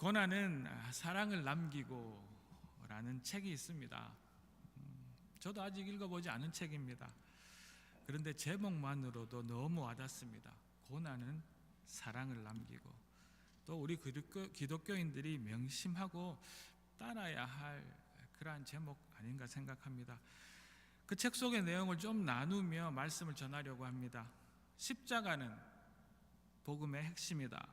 고난은 사랑을 남기고 라는 책이 있습니다. 저도 아직 읽어보지 않은 책입니다. 그런데 제목만으로도 너무 와닿습니다. 고난은 사랑을 남기고. 또 우리 기독교인들이 명심하고 따라야 할 그러한 제목 아닌가 생각합니다. 그 책 속의 내용을 좀 나누며 말씀을 전하려고 합니다. 십자가는 복음의 핵심이다.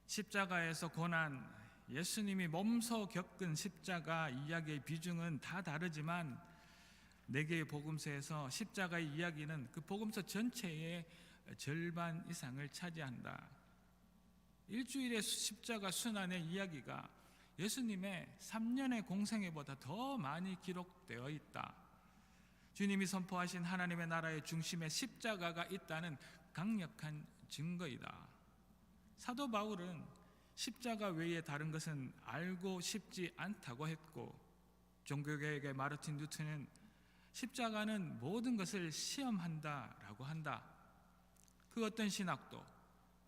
십자가에서 고난, 예수님이 몸소 겪은 십자가 이야기의 비중은 다 다르지만 4개의 복음서에서 십자가의 이야기는 그 복음서 전체의 절반 이상을 차지한다. 일주일의 십자가 순환의 이야기가 예수님의 3년의 공생애보다 더 많이 기록되어 있다. 주님이 선포하신 하나님의 나라의 중심에 십자가가 있다는 강력한 증거이다. 사도 바울은 십자가 외에 다른 것은 알고 싶지 않다고 했고, 종교개혁의 마르틴 루터는 십자가는 모든 것을 시험한다라고 한다. 그 어떤 신학도,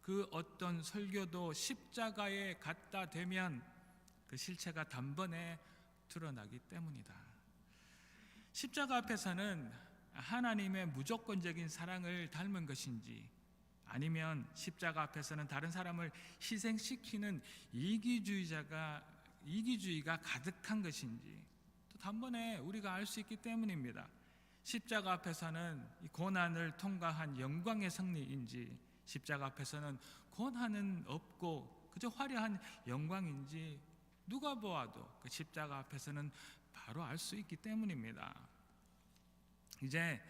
그 어떤 설교도 십자가에 갖다 대면 그 실체가 단번에 드러나기 때문이다. 십자가 앞에서는 하나님의 무조건적인 사랑을 닮은 것인지, 아니면 십자가 앞에서는 다른 사람을 희생시키는 이기주의가 가득한 것인지 또 단번에 우리가 알 수 있기 때문입니다. 십자가 앞에서는 이 고난을 통과한 영광의 승리인지, 십자가 앞에서는 고난은 없고 그저 화려한 영광인지 누가 보아도 그 십자가 앞에서는 바로 알 수 있기 때문입니다. 이제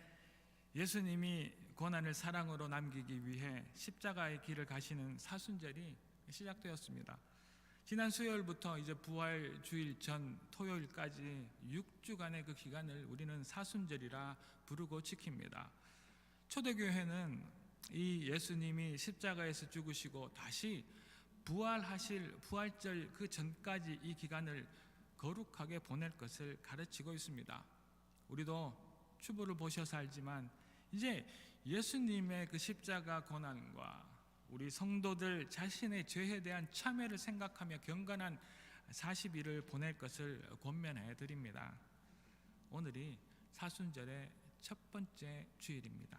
예수님이 고난을 사랑으로 남기기 위해 십자가의 길을 가시는 사순절이 시작되었습니다. 지난 수요일부터 이제 부활주일 전 토요일까지 6주간의 그 기간을 우리는 사순절이라 부르고 지킵니다. 초대교회는 이 예수님이 십자가에서 죽으시고 다시 부활하실 부활절 그 전까지 이 기간을 거룩하게 보낼 것을 가르치고 있습니다. 우리도 추부를 보셔서 알지만 이제 예수님의 그 십자가 고난과 우리 성도들 자신의 죄에 대한 참회를 생각하며 경건한 40일을 보낼 것을 권면해 드립니다. 오늘이 사순절의 첫 번째 주일입니다.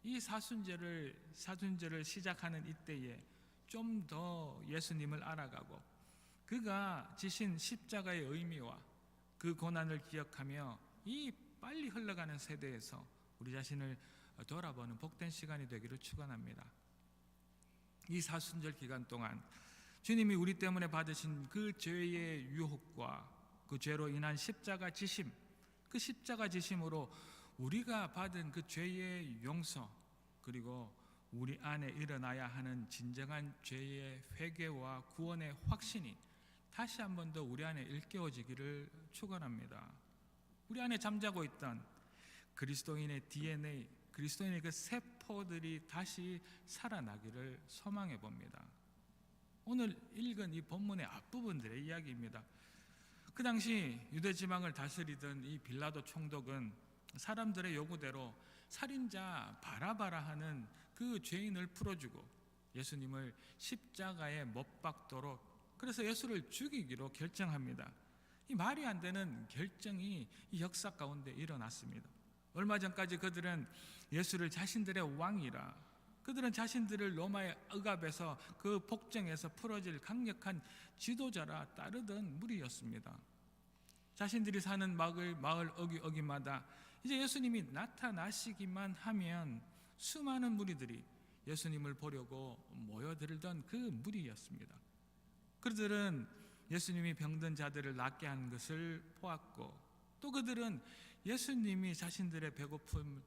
이 사순절을 시작하는 이때에 좀 더 예수님을 알아가고 그가 지신 십자가의 의미와 그 고난을 기억하며 이 빨리 흘러가는 세대에서 우리 자신을 돌아보는 복된 시간이 되기를 축원합니다. 이 사순절 기간 동안 주님이 우리 때문에 받으신 그 죄의 유혹과 그 죄로 인한 십자가 지심, 그 십자가 지심으로 우리가 받은 그 죄의 용서, 그리고 우리 안에 일어나야 하는 진정한 죄의 회개와 구원의 확신이 다시 한 번 더 우리 안에 일깨워지기를 축원합니다. 우리 안에 잠자고 있던 그리스도인의 DNA, 그리스도인의 그 세포들이 다시 살아나기를 소망해 봅니다. 오늘 읽은 이 본문의 앞부분들의 이야기입니다. 그 당시 유대 지방을 다스리던 이 빌라도 총독은 사람들의 요구대로 살인자 바라바라 하는 그 죄인을 풀어주고 예수님을 십자가에 못 박도록, 그래서 예수를 죽이기로 결정합니다. 이 말이 안 되는 결정이 이 역사 가운데 일어났습니다. 얼마 전까지 그들은 예수를 자신들의 왕이라, 그들은 자신들을 로마의 억압에서 그 복정에서 풀어질 강력한 지도자라 따르던 무리였습니다. 자신들이 사는 마을 어귀마다 이제 예수님이 나타나시기만 하면 수많은 무리들이 예수님을 보려고 모여들던 그 무리였습니다. 그들은 예수님이 병든 자들을 낫게 한 것을 보았고, 또 그들은 예수님이 자신들의 배고픔,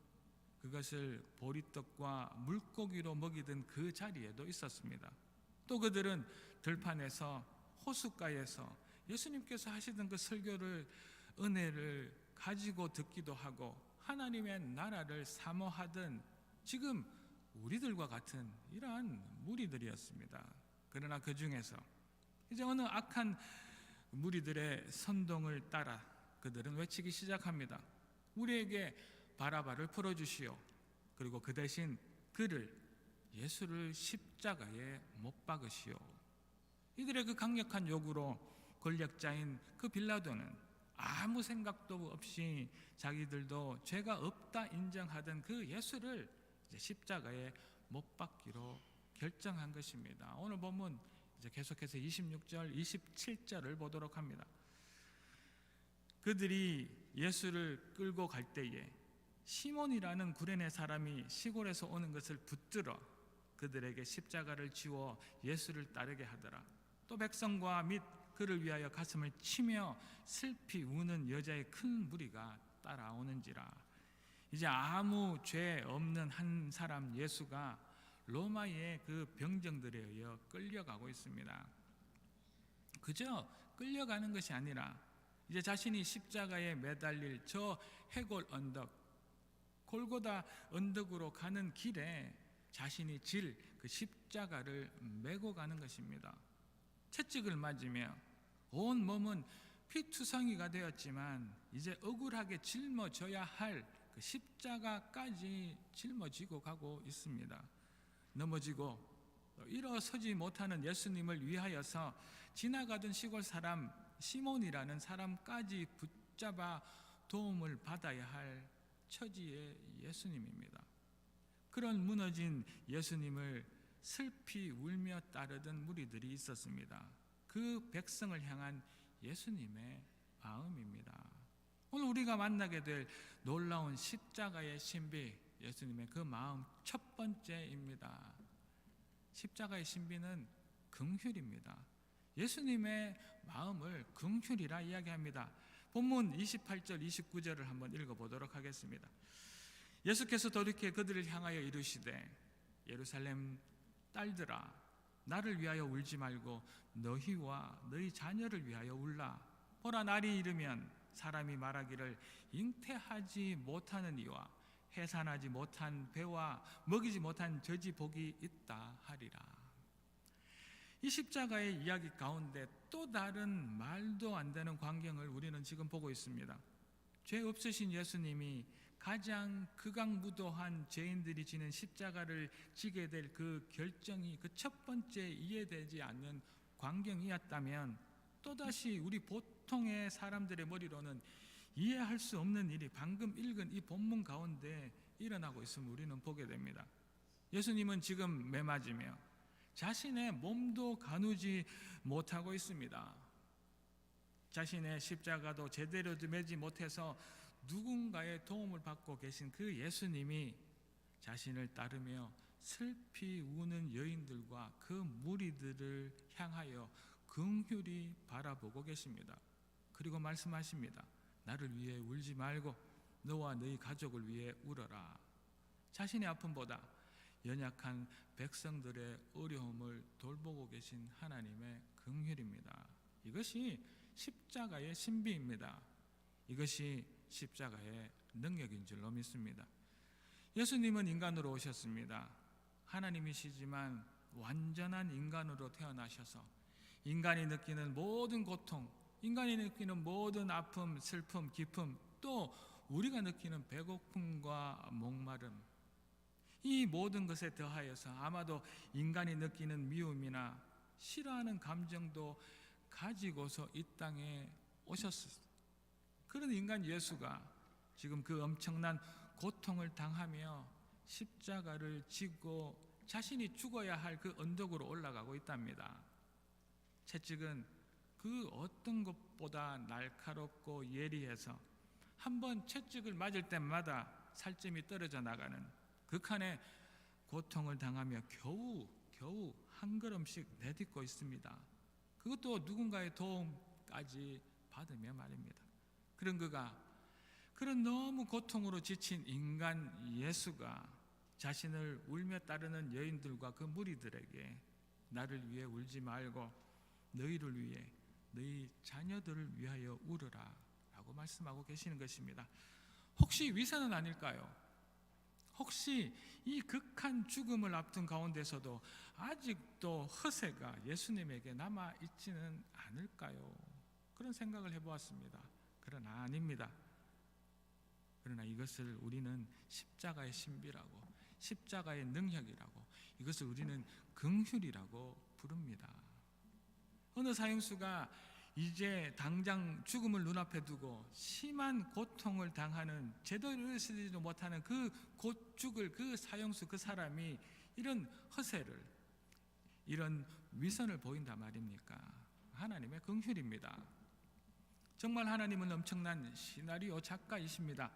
그것을 보리떡과 물고기로 먹이던 그 자리에도 있었습니다. 또 그들은 들판에서, 호숫가에서 예수님께서 하시던 그 설교를, 은혜를 가지고 듣기도 하고 하나님의 나라를 사모하던 지금 우리들과 같은 이러한 무리들이었습니다. 그러나 그 중에서 이제 어느 악한 무리들의 선동을 따라 그들은 외치기 시작합니다. 우리에게 바라바를 풀어주시오. 그리고 그 대신 예수를 십자가에 못 박으시오. 이들의 그 강력한 요구로 권력자인 그 빌라도는 아무 생각도 없이 자기들도 죄가 없다 인정하던 그 예수를 이제 십자가에 못 박기로 결정한 것입니다. 오늘 본문 이제 계속해서 26절, 27절을 보도록 합니다. 그들이 예수를 끌고 갈 때에 시몬이라는 구레네 사람이 시골에서 오는 것을 붙들어 그들에게 십자가를 지워 예수를 따르게 하더라. 또 백성과 및 그를 위하여 가슴을 치며 슬피 우는 여자의 큰 무리가 따라오는지라. 이제 아무 죄 없는 한 사람 예수가 로마의 그 병정들에 의해 끌려가고 있습니다. 그저 끌려가는 것이 아니라 이제 자신이 십자가에 매달릴 저 해골 언덕, 골고다 언덕으로 가는 길에 자신이 질 그 십자가를 메고 가는 것입니다. 채찍을 맞으며 온 몸은 피투성이가 되었지만 이제 억울하게 짊어져야 할 그 십자가까지 짊어지고 가고 있습니다. 넘어지고 일어서지 못하는 예수님을 위하여서 지나가던 시골 사람 시몬이라는 사람까지 붙잡아 도움을 받아야 할 처지의 예수님입니다. 그런 무너진 예수님을 슬피 울며 따르던 무리들이 있었습니다. 그 백성을 향한 예수님의 마음입니다. 오늘 우리가 만나게 될 놀라운 십자가의 신비, 예수님의 그 마음 첫 번째입니다. 십자가의 신비는 긍휼입니다. 예수님의 마음을 긍휼이라 이야기합니다. 본문 28절 29절을 한번 읽어보도록 하겠습니다. 예수께서 돌이켜 그들을 향하여 이르시되 예루살렘 딸들아 나를 위하여 울지 말고 너희와 너희 자녀를 위하여 울라. 보라 날이 이르면 사람이 말하기를 잉태하지 못하는 이와 해산하지 못한 배와 먹이지 못한 젖이 복이 있다 하리라. 이 십자가의 이야기 가운데 또 다른 말도 안 되는 광경을 우리는 지금 보고 있습니다. 죄 없으신 예수님이 가장 극악무도한 죄인들이 지는 십자가를 지게 될 그 결정이 그 첫 번째 이해되지 않는 광경이었다면 또다시 우리 보통의 사람들의 머리로는 이해할 수 없는 일이 방금 읽은 이 본문 가운데 일어나고 있음을 우리는 보게 됩니다. 예수님은 지금 매맞으며 자신의 몸도 가누지 못하고 있습니다. 자신의 십자가도 제대로 매지 못해서 누군가의 도움을 받고 계신 그 예수님이 자신을 따르며 슬피 우는 여인들과 그 무리들을 향하여 긍휼히 바라보고 계십니다. 그리고 말씀하십니다. 나를 위해 울지 말고 너와 너희 가족을 위해 울어라. 자신의 아픔보다 연약한 백성들의 어려움을 돌보고 계신 하나님의 긍휼입니다. 이것이 십자가의 신비입니다. 이것이 십자가의 능력인 줄로 믿습니다. 예수님은 인간으로 오셨습니다. 하나님이시지만 완전한 인간으로 태어나셔서 인간이 느끼는 모든 고통, 인간이 느끼는 모든 아픔, 슬픔, 기쁨, 또 우리가 느끼는 배고픔과 목마름, 이 모든 것에 더하여서 아마도 인간이 느끼는 미움이나 싫어하는 감정도 가지고서 이 땅에 오셨습니다. 그런 인간 예수가 지금 그 엄청난 고통을 당하며 십자가를 지고 자신이 죽어야 할 그 언덕으로 올라가고 있답니다. 채찍은 그 어떤 것보다 날카롭고 예리해서 한번 채찍을 맞을 때마다 살점이 떨어져 나가는 극한의 고통을 당하며 겨우 한 걸음씩 내딛고 있습니다. 그것도 누군가의 도움까지 받으며 말입니다. 그런 그가 그런 너무 고통으로 지친 인간 예수가 자신을 울며 따르는 여인들과 그 무리들에게 나를 위해 울지 말고 너희를 위해 너희 자녀들을 위하여 울으라 라고 말씀하고 계시는 것입니다. 혹시 위선은 아닐까요? 혹시 이 극한 죽음을 앞둔 가운데서도 아직도 허세가 예수님에게 남아있지는 않을까요? 그런 생각을 해보았습니다. 그러나 아닙니다. 그러나 이것을 우리는 십자가의 신비라고, 십자가의 능력이라고, 이것을 우리는 긍휼이라고 부릅니다. 어느 사형수가 이제 당장 죽음을 눈앞에 두고 심한 고통을 당하는, 제대로 일어서지도 못하는 그 곧 죽을 그 사형수, 그 사람이 이런 허세를, 이런 위선을 보인단 말입니까? 하나님의 긍휼입니다. 정말 하나님은 엄청난 시나리오 작가이십니다.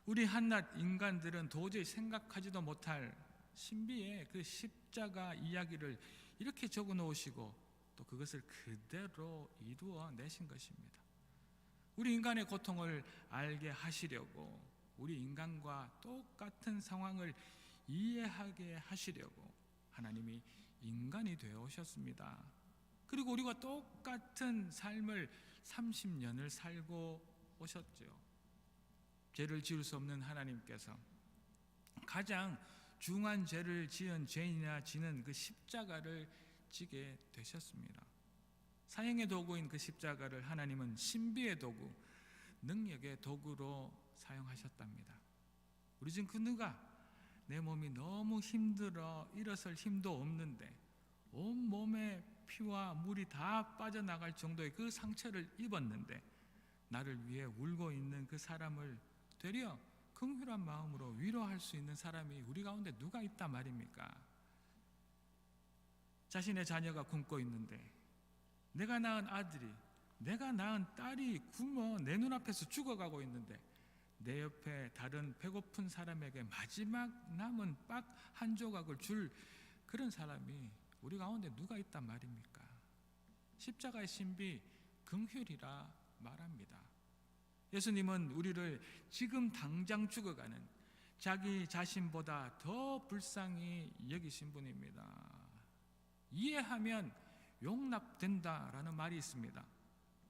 우리 한낱 인간들은 도저히 생각하지도 못할 신비의 그 십자가 이야기를 이렇게 적어 놓으시고 또 그것을 그대로 이루어 내신 것입니다. 우리 인간의 고통을 알게 하시려고, 우리 인간과 똑같은 상황을 이해하게 하시려고 하나님이 인간이 되어 오셨습니다. 그리고 우리와 똑같은 삶을 30년을 살고 오셨죠. 죄를 지을 수 없는 하나님께서 가장 중한 죄를 지은 죄인이나 지는 그 십자가를 지게 되셨습니다. 사형의 도구인 그 십자가를 하나님은 신비의 도구, 능력의 도구로 사용하셨답니다. 우리 중 그 누가 내 몸이 너무 힘들어 일어설 힘도 없는데 온 몸에 피와 물이 다 빠져나갈 정도의 그 상처를 입었는데 나를 위해 울고 있는 그 사람을 되려 긍휼한 마음으로 위로할 수 있는 사람이 우리 가운데 누가 있단 말입니까? 자신의 자녀가 굶고 있는데, 내가 낳은 아들이, 내가 낳은 딸이 굶어 내 눈앞에서 죽어가고 있는데 내 옆에 다른 배고픈 사람에게 마지막 남은 밥 한 조각을 줄 그런 사람이 우리 가운데 누가 있단 말입니까? 십자가의 신비 긍휼이라 말합니다. 예수님은 우리를 지금 당장 죽어가는 자기 자신보다 더 불쌍히 여기신 분입니다. 이해하면 용납된다라는 말이 있습니다.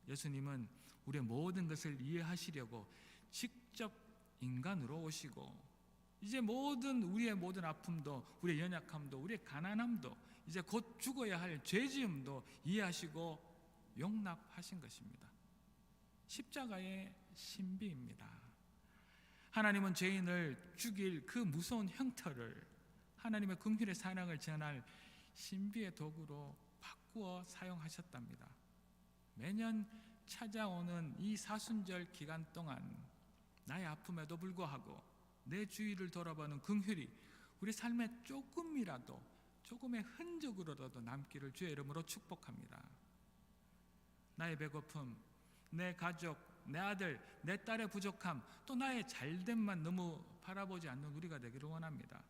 예수님은 우리의 모든 것을 이해하시려고 직접 인간으로 오시고, 이제 우리의 모든 아픔도, 우리의 연약함도, 우리의 가난함도, 이제 곧 죽어야 할 죄지음도 이해하시고 용납하신 것입니다. 십자가의 신비입니다. 하나님은 죄인을 죽일 그 무서운 형태를 하나님의 긍휼의 사랑을 전할 신비의 도구로 바꾸어 사용하셨답니다. 매년 찾아오는 이 사순절 기간 동안 나의 아픔에도 불구하고 내 주위를 돌아보는 긍휼이 우리 삶에 조금의 흔적으로라도 남기를 주의 이름으로 축복합니다. 나의 배고픔, 내 가족, 내 아들, 내 딸의 부족함, 또 나의 잘됨만 너무 바라보지 않는 우리가 되기를 원합니다.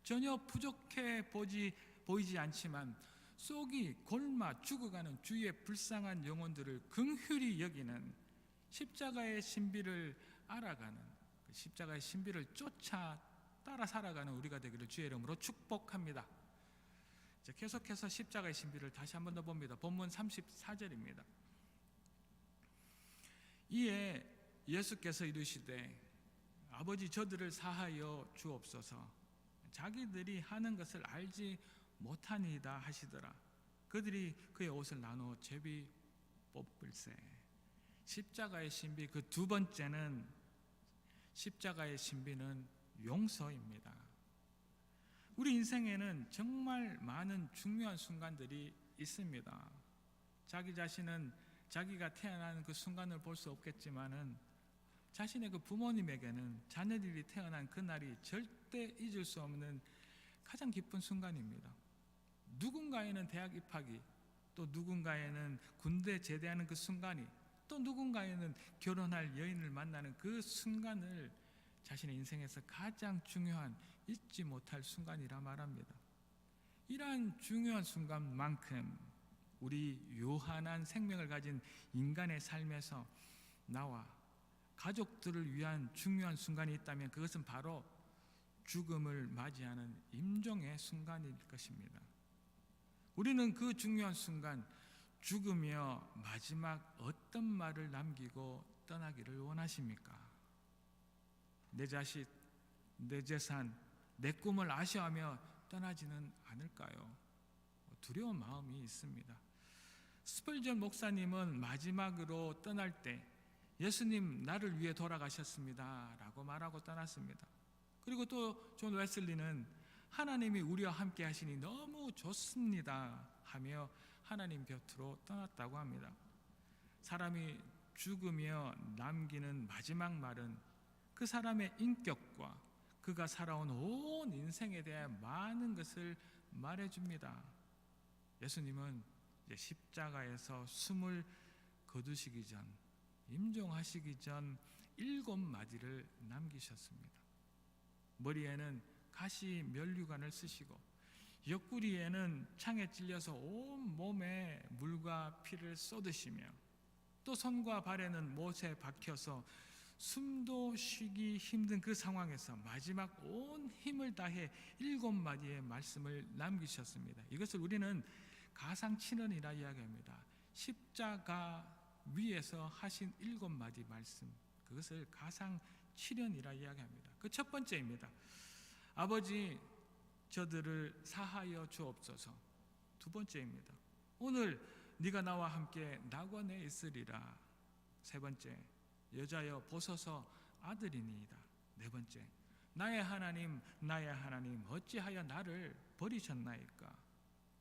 전혀 부족해 보이지 않지만 속이 골마 죽어가는 주위의 불쌍한 영혼들을 긍휼히 여기는 십자가의 신비를 알아가는, 그 십자가의 신비를 쫓아 따라 살아가는 우리가 되기를 주의 이름으로 축복합니다. 이제 계속해서 십자가의 신비를 다시 한번 더 봅니다. 본문 34절입니다. 이에 예수께서 이르시되 아버지 저들을 사하여 주옵소서, 자기들이 하는 것을 알지 못하니이다 하시더라. 그들이 그의 옷을 나누어 제비 뽑을세. 십자가의 신비 그 두 번째는, 십자가의 신비는 용서입니다. 우리 인생에는 정말 많은 중요한 순간들이 있습니다. 자기 자신은 자기가 태어난 그 순간을 볼 수 없겠지만은 자신의 그 부모님에게는 자녀들이 태어난 그날이 절대 잊을 수 없는 가장 기쁜 순간입니다. 누군가에는 대학 입학이, 또 누군가에는 군대 제대하는 그 순간이, 또 누군가에는 결혼할 여인을 만나는 그 순간을 자신의 인생에서 가장 중요한, 잊지 못할 순간이라 말합니다. 이러한 중요한 순간만큼 우리 유한한 생명을 가진 인간의 삶에서 나와 가족들을 위한 중요한 순간이 있다면 그것은 바로 죽음을 맞이하는 임종의 순간일 것입니다. 우리는 그 중요한 순간, 죽으며 마지막 어떤 말을 남기고 떠나기를 원하십니까? 내 자식, 내 재산, 내 꿈을 아쉬워하며 떠나지는 않을까요? 두려운 마음이 있습니다. 스펄전 목사님은 마지막으로 떠날 때 예수님 나를 위해 돌아가셨습니다 라고 말하고 떠났습니다. 그리고 또 존 웨슬리는 하나님이 우리와 함께 하시니 너무 좋습니다 하며 하나님 곁으로 떠났다고 합니다. 사람이 죽으며 남기는 마지막 말은 그 사람의 인격과 그가 살아온 온 인생에 대해 많은 것을 말해줍니다. 예수님은 이제 십자가에서 숨을 거두시기 전, 임종하시기 전 7마디를 남기셨습니다. 머리에는 가시 면류관을 쓰시고 옆구리에는 창에 찔려서 온 몸에 물과 피를 쏟으시며 또 손과 발에는 못에 박혀서 숨도 쉬기 힘든 그 상황에서 마지막 온 힘을 다해 7마디의 말씀을 남기셨습니다. 이것을 우리는 가상칠언이라 이야기합니다. 십자가 위에서 하신 7마디 말씀, 그것을 가상칠언이라 이야기합니다. 그 첫 번째입니다. 아버지, 저들을 사하여 주옵소서. 두 번째입니다. 오늘 네가 나와 함께 낙원에 있으리라. 세 번째, 여자여 보소서 아들이니이다. 네 번째, 나의 하나님 나의 하나님 어찌하여 나를 버리셨나이까.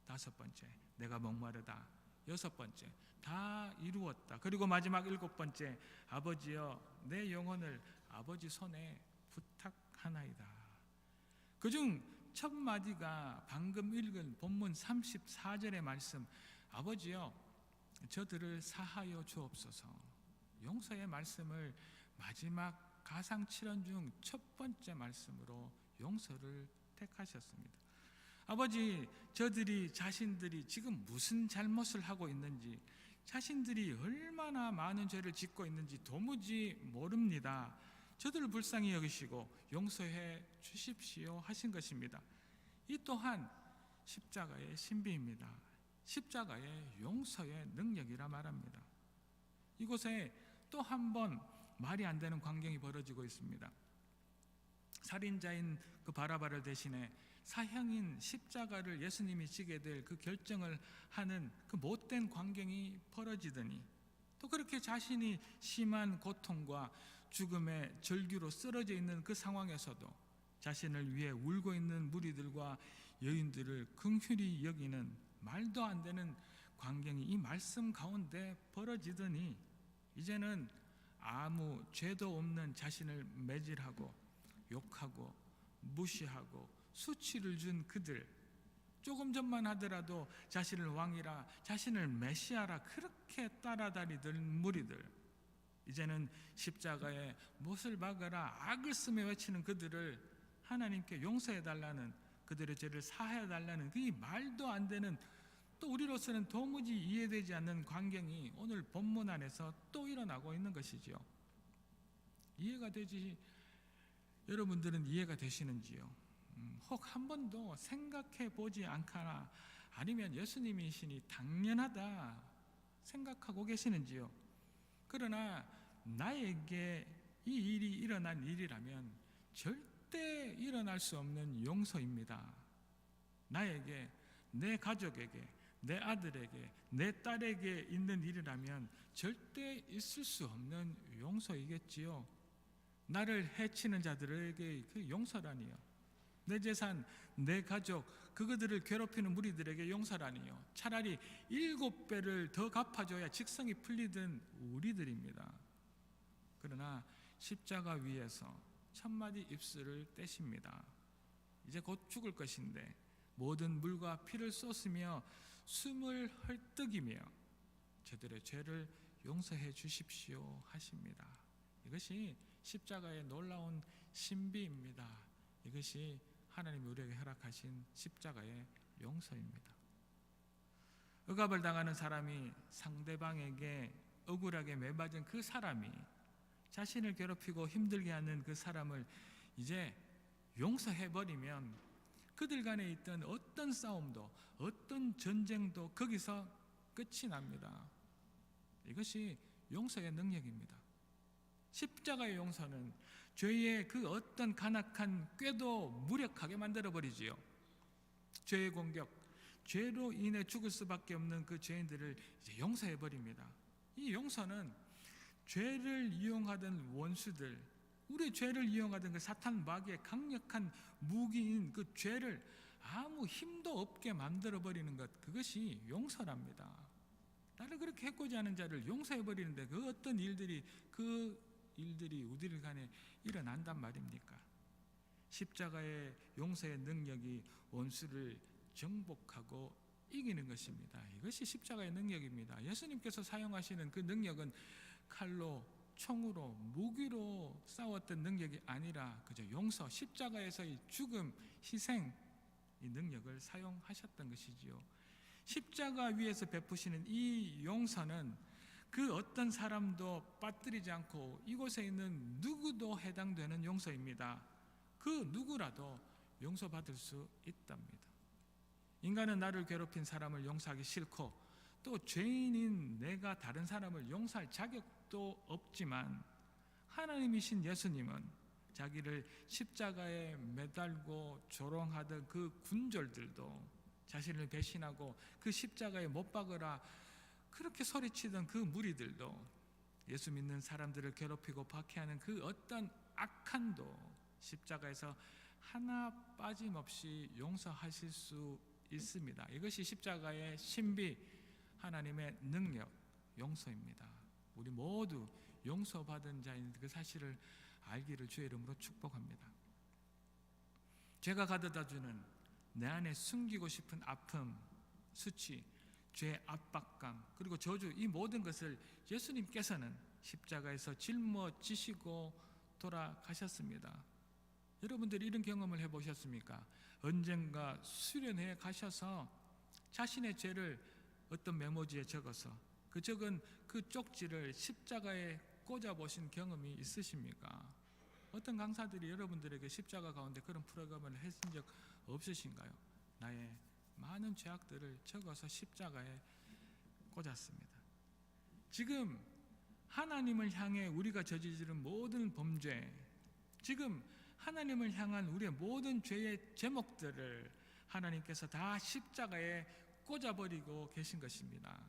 다섯 번째, 내가 목마르다. 여섯 번째, 다 이루었다. 그리고 마지막 7번째, 아버지여 내 영혼을 아버지 손에 부탁하나이다. 그중 첫 마디가 방금 읽은 본문 34절의 말씀, 아버지여 저들을 사하여 주옵소서. 용서의 말씀을 마지막 가상칠언 중 첫 번째 말씀으로 용서를 택하셨습니다. 아버지, 저들이 자신들이 지금 무슨 잘못을 하고 있는지, 자신들이 얼마나 많은 죄를 짓고 있는지 도무지 모릅니다. 저들을 불쌍히 여기시고 용서해 주십시오 하신 것입니다. 이 또한 십자가의 신비입니다. 십자가의 용서의 능력이라 말합니다. 이곳에 또 한 번 말이 안 되는 광경이 벌어지고 있습니다. 살인자인 그 바라바를 대신해 사형인 십자가를 예수님이 지게 될 그 결정을 하는 그 못된 광경이 벌어지더니, 또 그렇게 자신이 심한 고통과 죽음의 절규로 쓰러져 있는 그 상황에서도 자신을 위해 울고 있는 무리들과 여인들을 긍휼히 여기는 말도 안 되는 광경이 이 말씀 가운데 벌어지더니, 이제는 아무 죄도 없는 자신을 매질하고 욕하고 무시하고 수치를 준 그들, 조금 전만 하더라도 자신을 왕이라, 자신을 메시아라 그렇게 따라다니던 무리들, 이제는 십자가에 못을 박으라 악을 쓰며 외치는 그들을 하나님께 용서해달라는, 그들의 죄를 사해달라는 그 말도 안 되는, 또 우리로서는 도무지 이해되지 않는 광경이 오늘 본문 안에서 또 일어나고 있는 것이지요. 이해가 되지, 여러분들은 이해가 되시는지요? 혹 한 번도 생각해 보지 않거나 아니면 예수님이시니 당연하다 생각하고 계시는지요? 그러나 나에게 이 일이 일어난 일이라면 절대 일어날 수 없는 용서입니다. 나에게, 내 가족에게, 내 아들에게, 내 딸에게 있는 일이라면 절대 있을 수 없는 용서이겠지요. 나를 해치는 자들에게 그 용서라니요. 내 재산, 내 가족, 그들을 괴롭히는 무리들에게 용서라니요. 차라리 7배를 더 갚아줘야 직성이 풀리던 우리들입니다. 그러나 십자가 위에서 첫마디 입술을 떼십니다. 이제 곧 죽을 것인데 모든 물과 피를 쏟으며 숨을 헐떡이며 저들의 죄를 용서해 주십시오 하십니다. 이것이 십자가의 놀라운 신비입니다. 이것이 하나님이 우리에게 허락하신 십자가의 용서입니다. 억압을 당하는 사람이 상대방에게 억울하게 매맞은 그 사람이, 자신을 괴롭히고 힘들게 하는 그 사람을 이제 용서해버리면 그들 간에 있던 어떤 싸움도, 어떤 전쟁도 거기서 끝이 납니다. 이것이 용서의 능력입니다. 십자가의 용서는 죄의 그 어떤 간악한 꾀도 무력하게 만들어버리지요. 죄의 공격, 죄로 인해 죽을 수밖에 없는 그 죄인들을 이제 용서해버립니다. 이 용서는 죄를 이용하던 원수들, 우리의 죄를 이용하던 그 사탄 마귀의 강력한 무기인 그 죄를 아무 힘도 없게 만들어 버리는 것, 그것이 용서랍니다. 나를 그렇게 해코지 하는 자를 용서해 버리는데 그 어떤 일들이 우리들 간에 일어난단 말입니까? 십자가의 용서의 능력이 원수를 정복하고 이기는 것입니다. 이것이 십자가의 능력입니다. 예수님께서 사용하시는 그 능력은 칼로, 총으로, 무기로 싸웠던 능력이 아니라 그저 용서, 십자가에서의 죽음, 희생, 이 능력을 사용하셨던 것이지요. 십자가 위에서 베푸시는 이 용서는 그 어떤 사람도 빠뜨리지 않고 이곳에 있는 누구도 해당되는 용서입니다. 그 누구라도 용서받을 수 있답니다. 인간은 나를 괴롭힌 사람을 용서하기 싫고 또 죄인인 내가 다른 사람을 용서할 자격도 없지만 하나님이신 예수님은 자기를 십자가에 매달고 조롱하던 그 군졸들도, 자신을 배신하고 그 십자가에 못 박으라 그렇게 소리치던 그 무리들도, 예수 믿는 사람들을 괴롭히고 박해하는 그 어떤 악한도 십자가에서 하나 빠짐없이 용서하실 수 있습니다. 이것이 십자가의 신비, 하나님의 능력, 용서입니다. 우리 모두 용서받은 자인 그 사실을 알기를 주의 이름으로 축복합니다. 죄가 가져다주는 내 안에 숨기고 싶은 아픔, 수치, 죄의 압박감, 그리고 저주, 이 모든 것을 예수님께서는 십자가에서 짊어지시고 돌아가셨습니다. 여러분들이 이런 경험을 해보셨습니까? 언젠가 수련회에 가셔서 자신의 죄를 어떤 메모지에 적어서 그 적은 그 쪽지를 십자가에 꽂아보신 경험이 있으십니까? 어떤 강사들이 여러분들에게 십자가 가운데 그런 프로그램을 했은 적 없으신가요? 나의 많은 죄악들을 적어서 십자가에 꽂았습니다. 지금 하나님을 향해 우리가 저지르는 모든 범죄, 지금 하나님을 향한 우리의 모든 죄의 제목들을 하나님께서 다 십자가에 꽂아버리고 계신 것입니다.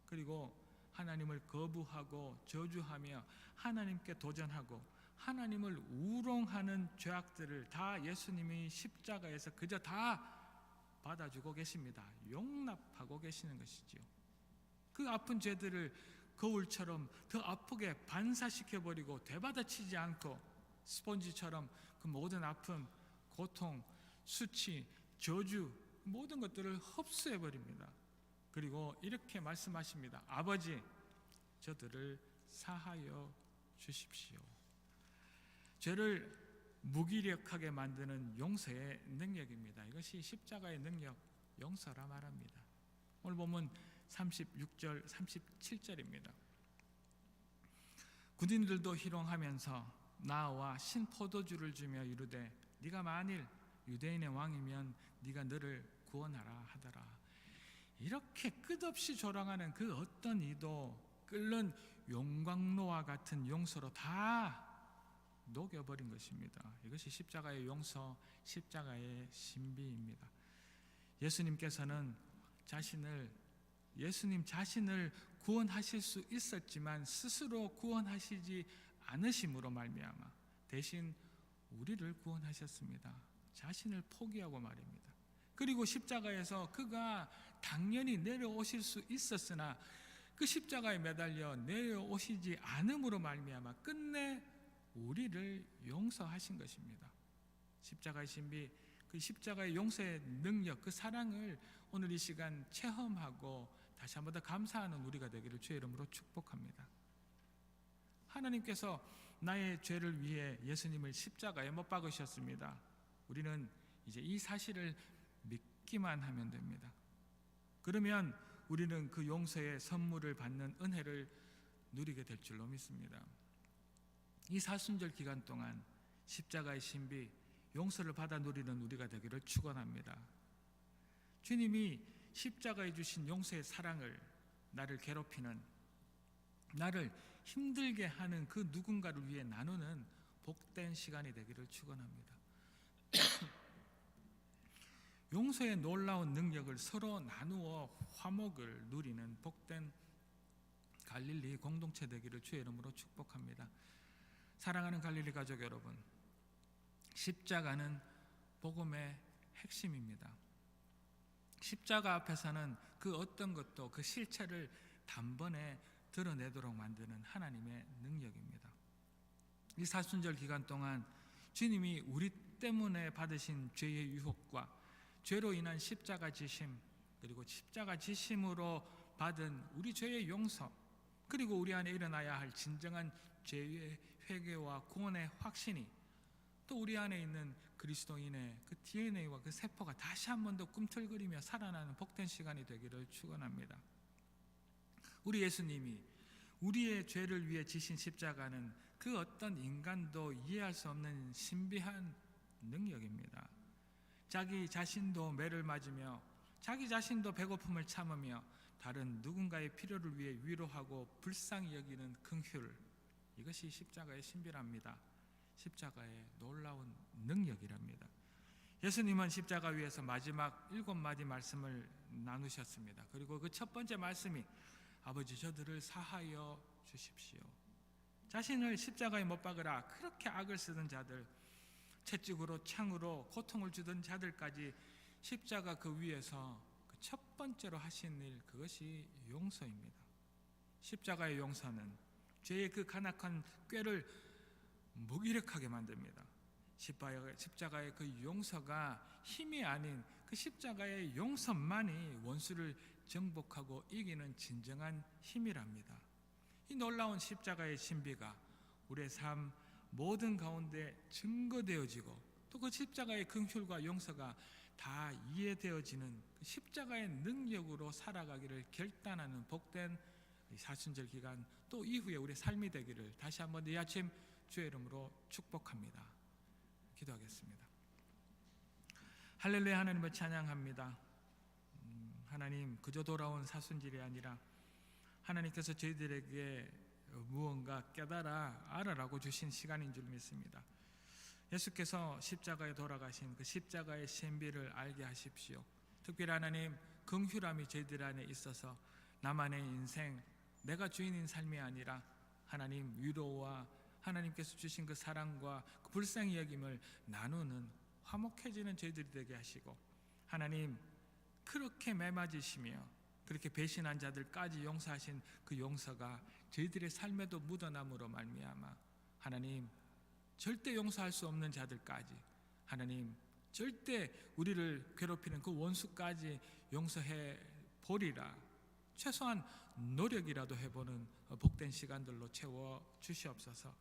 그리고 하나님을 거부하고 저주하며 하나님께 도전하고 하나님을 우롱하는 죄악들을 다 예수님이 십자가에서 그저 다 받아주고 계십니다. 용납하고 계시는 것이지요. 그 아픈 죄들을 거울처럼 더 아프게 반사시켜버리고 되받아치지 않고 스펀지처럼 그 모든 아픔, 고통, 수치, 저주 모든 것들을 흡수해버립니다. 그리고 이렇게 말씀하십니다. 아버지, 저들을 사하여 주십시오. 죄를 무기력하게 만드는 용서의 능력입니다. 이것이 십자가의 능력, 용서라 말합니다. 오늘 보면 36절, 37절입니다. 군인들도 희롱하면서 나와 신포도주를 주며 이르되 네가 만일 유대인의 왕이면 네가 너를 구원하라 하더라. 이렇게 끝없이 조롱하는 그 어떤 이도 끓는 용광로와 같은 용서로 다 녹여버린 것입니다. 이것이 십자가의 용서, 십자가의 신비입니다. 예수님께서는 예수님 자신을 구원하실 수 있었지만 스스로 구원하시지 않으심으로 말미암아 대신 우리를 구원하셨습니다. 자신을 포기하고 말입니다. 그리고 십자가에서 그가 당연히 내려오실 수 있었으나 그 십자가에 매달려 내려오시지 않음으로 말미암아 끝내 우리를 용서하신 것입니다. 십자가의 신비, 그 십자가의 용서의 능력, 그 사랑을 오늘 이 시간 체험하고 다시 한번 더 감사하는 우리가 되기를 주의 이름으로 축복합니다. 하나님께서 나의 죄를 위해 예수님을 십자가에 못 박으셨습니다. 우리는 이제 이 사실을 믿기만 하면 됩니다. 그러면 우리는 그 용서의 선물을 받는 은혜를 누리게 될 줄로 믿습니다. 이 사순절 기간 동안 십자가의 신비, 용서를 받아 누리는 우리가 되기를 축원합니다. 주님이 십자가에 주신 용서의 사랑을 나를 괴롭히는, 나를 힘들게 하는 그 누군가를 위해 나누는 복된 시간이 되기를 축원합니다. 용서의 놀라운 능력을 서로 나누어 화목을 누리는 복된 갈릴리 공동체 되기를 주의 이름으로 축복합니다. 사랑하는 갈릴리 가족 여러분, 십자가는 복음의 핵심입니다. 십자가 앞에서는 그 어떤 것도 그 실체를 단번에 드러내도록 만드는 하나님의 능력입니다. 이 사순절 기간 동안 주님이 우리 때문에 받으신 죄의 유혹과 죄로 인한 십자가 지심, 그리고 십자가 지심으로 받은 우리 죄의 용서, 그리고 우리 안에 일어나야 할 진정한 죄의 회개와 구원의 확신이 또 우리 안에 있는 그리스도인의 그 DNA와 그 세포가 다시 한 번 더 꿈틀거리며 살아나는 복된 시간이 되기를 축원합니다. 우리 예수님이 우리의 죄를 위해 지신 십자가는 그 어떤 인간도 이해할 수 없는 신비한 능력입니다. 자기 자신도 매를 맞으며 자기 자신도 배고픔을 참으며 다른 누군가의 필요를 위해 위로하고 불쌍히 여기는 긍휼, 이것이 십자가의 신비랍니다. 십자가의 놀라운 능력이랍니다. 예수님은 십자가 위에서 마지막 7마디 말씀을 나누셨습니다. 그리고 그 첫 번째 말씀이 아버지 저들을 사하여 주십시오. 자신을 십자가에 못 박으라 그렇게 악을 쓰던 자들, 채찍으로 창으로 고통을 주던 자들까지 십자가 그 위에서 그 첫 번째로 하신 일, 그것이 용서입니다. 십자가의 용서는 죄의 그 간악한 꾀를 무기력하게 만듭니다. 십자가의 그 용서가 힘이 아닌 그 십자가의 용서만이 원수를 정복하고 이기는 진정한 힘이랍니다. 이 놀라운 십자가의 신비가 우리의 삶 모든 가운데 증거되어지고 또 그 십자가의 긍휼과 용서가 다 이해되어지는 그 십자가의 능력으로 살아가기를 결단하는 복된 사순절 기간 또 이후에 우리의 삶이 되기를 다시 한번 이 아침 주의 이름으로 축복합니다. 기도하겠습니다. 할렐루야. 하나님을 찬양합니다. 하나님, 그저 돌아온 사순절이 아니라 하나님께서 저희들에게 무언가 깨달아 알아라고 주신 시간인 줄 믿습니다. 예수께서 십자가에 돌아가신 그 십자가의 신비를 알게 하십시오. 특별히 하나님, 긍휼함이 저희들 안에 있어서 나만의 인생, 내가 주인인 삶이 아니라 하나님 위로와 하나님께서 주신 그 사랑과 그 불쌍히 여김을 나누는 화목해지는 저희들이 되게 하시고, 하나님 그렇게 매맞으시며 그렇게 배신한 자들까지 용서하신 그 용서가 저희들의 삶에도 묻어남으로 말미암아 하나님 절대 용서할 수 없는 자들까지, 하나님 절대 우리를 괴롭히는 그 원수까지 용서해 보리라, 최소한 노력이라도 해보는 복된 시간들로 채워 주시옵소서.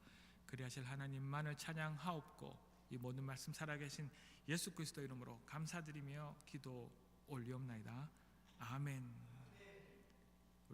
그리하실 하나님만을 찬양하옵고 이 모든 말씀 살아계신 예수 그리스도 이름으로 감사드리며 기도 올리옵나이다. 아멘.